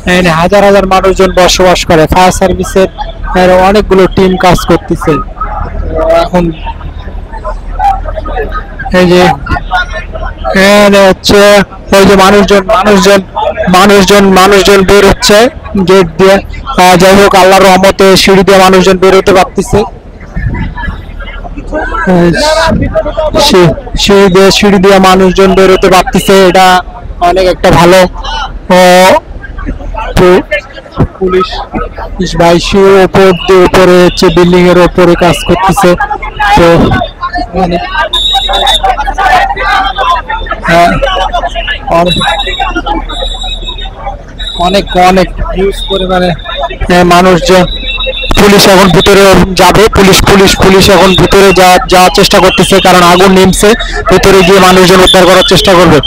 এখানে হাজার হাজার মানুষজন বসবাস করে। ফায়ার সার্ভিসের অনেকগুলো টিম কাজ করতেছে এখন। এই যে হচ্ছে ওই যে মানুষজন বের হচ্ছে গেট দিয়ে। যাই হোক, আল্লাহর রহমতে সিঁড়ি দিয়ে মানুষজন বের হতে পারতেছে। সিঁড়ি দিয়ে মানুষজন বের হতে পারতেছে, এটা অনেক একটা ভালো। পুলিশ ভাই উপরে হচ্ছে বিল্ডিং এর উপরে কাজ করতেছে। তো অনেক অনেক হিউজ পরিমাণে মানুষজন। পুলিশ এখন ভিতরে যাবে, পুলিশ এখন ভিতরে যাওয়ার চেষ্টা করতেছে, কারণ আগুন নেমছে। ভিতরে গিয়ে মানুষজন উদ্ধার করার চেষ্টা করবে।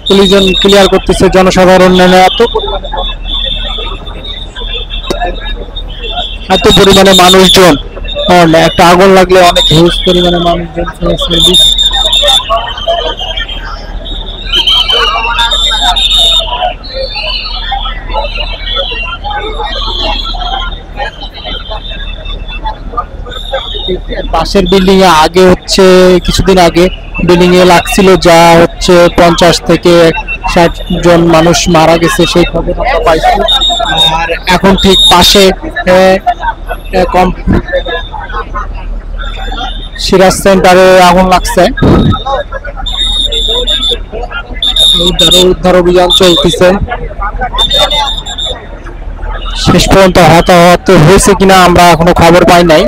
পুলিশজন ক্লিয়ার করতেছে জনসাধারণ এত পরিমাণে মানুষজন। একটা আগুন লাগলে অনেক হিউজ পরিমাণে মানুষজন। পাশের বিল্ডিং এ আগে হচ্ছে কিছুদিন আগে বিল্ডিং এ লাগছিল, যা হচ্ছে 50 থেকে 60 জন মানুষ মারা গেছে, সেই খবর আমরা পাইছি। আর এখন ঠিক পাশে সিরাজ সেন্টারে আগুন লাগছে, উদ্ধার অভিযান চলতেছে। শেষ পর্যন্ত হতাহত হয়েছে কিনা আমরা এখনো খবর পাই নাই।